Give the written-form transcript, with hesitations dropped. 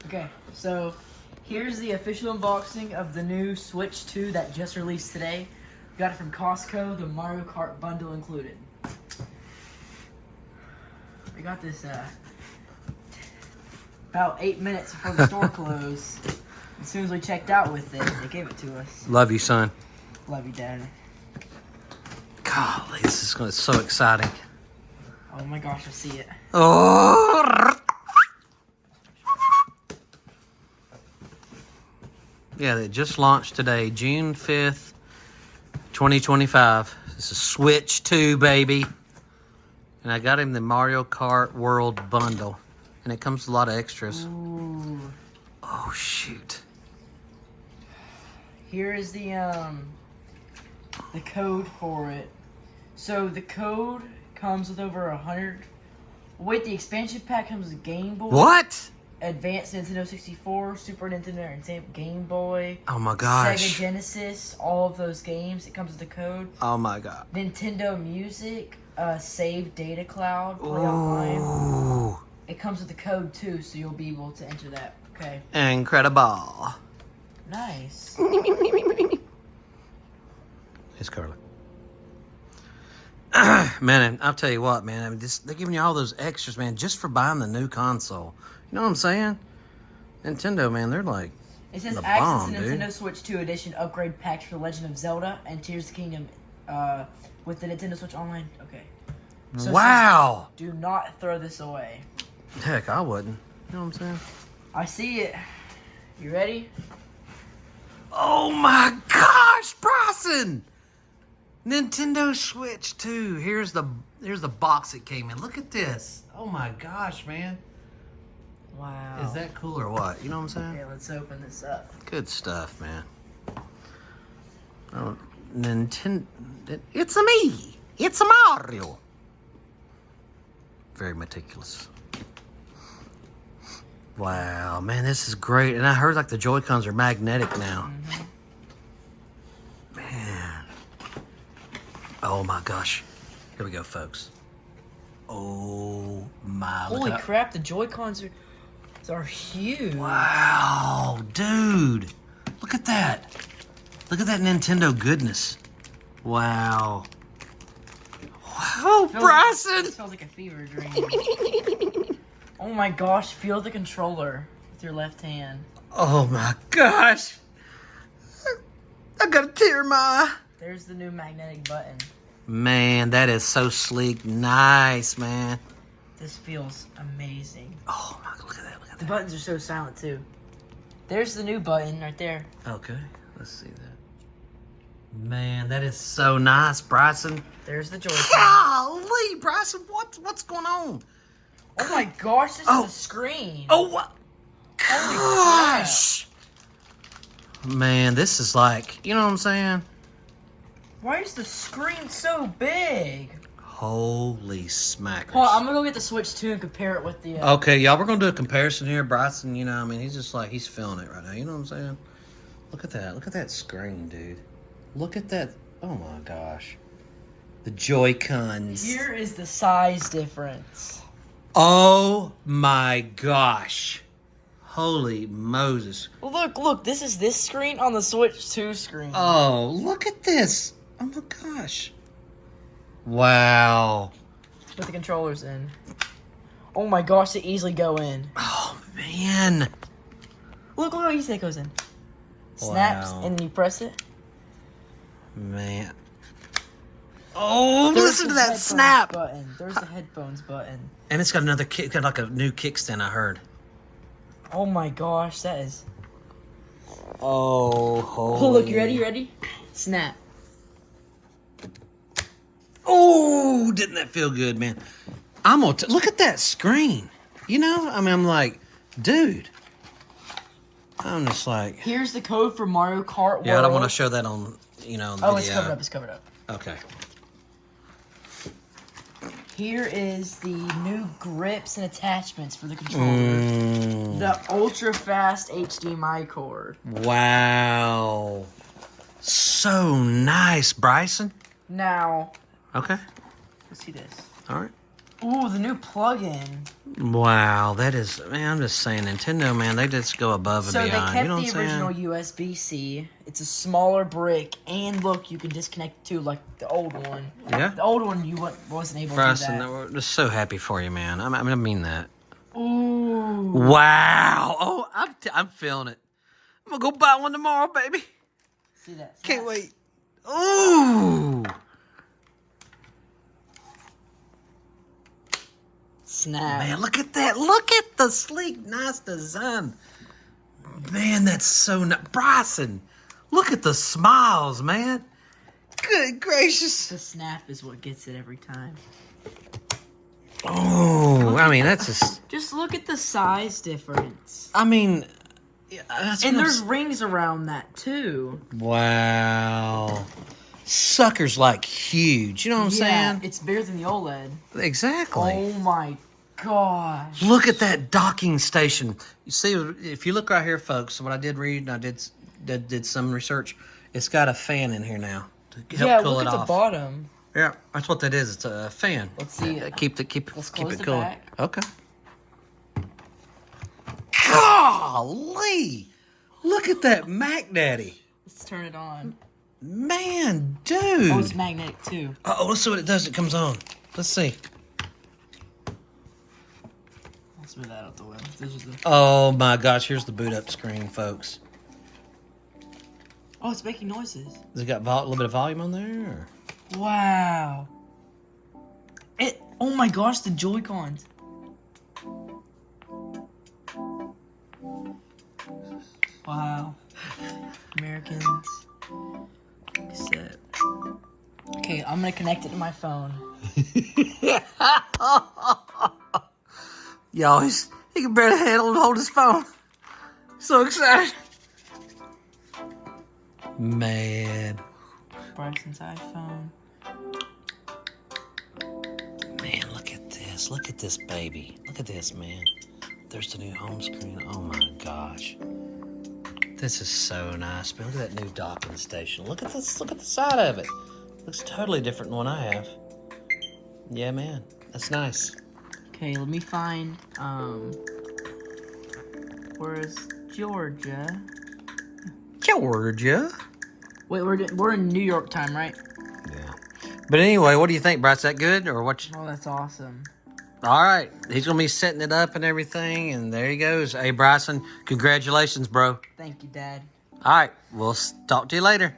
Okay, so here's the official unboxing of the new Switch 2 that just released today. We got it from Costco, the Mario Kart bundle included. We got this about 8 minutes before the store closed. As soon as we checked out with it, they gave it to us. Love you, son. Love you, Dad. Golly, this is so exciting. Oh my gosh, I see it. Oh. Yeah, it just launched today, June 5th, 2025. This is Switch 2, baby. And I got him the Mario Kart World Bundle. And it comes with a lot of extras. Ooh. Oh, shoot. Here is the code for it. So the code comes with over 100. Wait, the expansion pack comes with Game Boy. What? Advanced Nintendo 64, Super Nintendo, and Game Boy. Oh my gosh. Sega Genesis, all of those games. It comes with the code. Oh my God. Nintendo Music, Save Data Cloud, Play Online. Ooh. It comes with the code too, so you'll be able to enter that. Okay. Incredible. Nice. It's Carla. Man, I'll tell you what, man. I mean, they're giving you all those extras, man, just for buying the new console. You know what I'm saying? Nintendo, man, they're like It says the access bomb, to dude. Nintendo Switch 2 Edition upgrade packs for Legend of Zelda and Tears of the Kingdom with the Nintendo Switch Online. Okay. So Wow. do not throw this away. Heck, I wouldn't. You know what I'm saying? I see it. You ready? Oh my gosh, Bryson! Nintendo Switch 2. Here's the box it came in. Look at this. Oh my gosh, man. Wow. Is that cool or what? You know what I'm saying? Okay, let's open this up. Good stuff, man. Oh, Nintendo. It's a me. It's a Mario. Very meticulous. Wow, man, this is great. And I heard like the Joy-Cons are magnetic now. Man. Oh my gosh. Here we go, folks. Oh my. Holy look crap, the Joy-Cons are huge. Wow, dude. Look at that. Look at that Nintendo goodness. Wow. Wow, Bryson. This feels like a fever dream. Oh my gosh, feel the controller with your left hand. Oh my gosh. I got a tear in my eye. There's the new magnetic button. Man, that is so sleek. Nice, man. This feels amazing. Oh my, look at that. Look at The that. buttons are so silent too. There's the new button right there. Okay, let's see that. Man, that is so nice, Bryson. There's the Joy-Con. Golly, Bryson, what's going on? Oh my gosh, this Oh. is a screen. Oh, what? Holy crap. Gosh. Man, this is like, you know what I'm saying? Why is the screen so big? Holy smackers. Hold on, I'm gonna go get the Switch 2 and compare it with the... Okay, y'all, we're going to do a comparison here. Bryson, you know, I mean, he's just like, he's feeling it right now. You know what I'm saying? Look at that. Look at that screen, dude. Look at that. Oh, my gosh. The Joy-Cons. Here is the size difference. Oh, my gosh. Holy Moses. Well, look, this is this screen on the Switch 2 screen. Oh, look at this. Oh, my gosh. Wow. With the controllers in. Oh my gosh, they easily go in. Oh, man. Look how easy that goes in. Snaps, Wow. and then you press it. Man. Oh, There's listen to the that headphones snap. Button. There's the headphones button. And it's got another kick, got like a new kickstand, I heard. Oh my gosh, that is... Oh, holy. Oh, look, you ready? You ready? Snap. Oh, didn't that feel good, man? I'm gonna look at that screen. You know, I mean, I'm like, dude. I'm just like, Here's the code for Mario Kart World. yeah, I don't want to show that on, you know, Oh, video. it's covered up, it's covered up. Okay. Here is the new grips and attachments for the controller. Mm, The ultra fast HDMI cord. wow. So nice, Bryson. Now, Okay. let's see this. All right. Ooh, the new plug-in. Wow, that is, man, I'm just saying, Nintendo, man, they just go above and So they beyond. kept You know what the I'm original saying? USB-C. It's a smaller brick, and look, you can disconnect it too, like the old one. Yeah. The old one, you wasn't able to do Bryson, that. we're just so happy for you, man. I mean that. Ooh. Wow. Oh, I'm feeling it. I'm gonna go buy one tomorrow, baby. See that? Can't wait. Ooh. Snap. Man, look at that. Look at the sleek, nice design. Man, that's so nice. Bryson, look at the smiles, man. Good gracious. The snap is what gets it every time. Oh, I mean, that's just... Just look at the size difference. I mean... yeah, that's And what I'm there's rings around that too. Wow. Sucker's like huge. You know what I'm saying? It's bigger than the OLED. Exactly. Oh my gosh. Look at that docking station. You see, if you look right here, folks, what I did read, and I did some research, it's got a fan in here now to help cool look it at off. the bottom. Yeah, that's what that is. It's a fan. Let's see. Keep Let's keep close it the cool. back. Okay. Golly! Look at that Mac Daddy. Let's turn it on. Man, dude. Oh, it's magnetic too. Oh, let's see what it does. It comes on. Let's see. Let's move that out the way. This is the... Oh my gosh, here's the boot up screen, folks. Oh, it's making noises. Has it got a little bit of volume on there? Or? Wow. Oh my gosh, the Joy-Cons. Wow. Americans. Cassette. Okay, I'm gonna connect it to my phone. Y'all, he can barely handle and hold his phone. So excited. Man. Bryson's iPhone. Man, look at this. Look at this baby. Look at this, man. There's the new home screen. Oh my gosh. This is so nice, man. Look at that new docking station. Look at this. Look at the side of it. Looks totally different than one I have. Yeah, man. That's nice. Okay, let me find, where's Georgia? Georgia. Wait, we're in New York time, right? Yeah. But anyway, what do you think, Bryce? Is that good? Or what? Oh, that's awesome. All right. He's going to be setting it up and everything. And there he goes. Hey, Bryson, congratulations, bro. Thank you, Dad. All right. We'll talk to you later.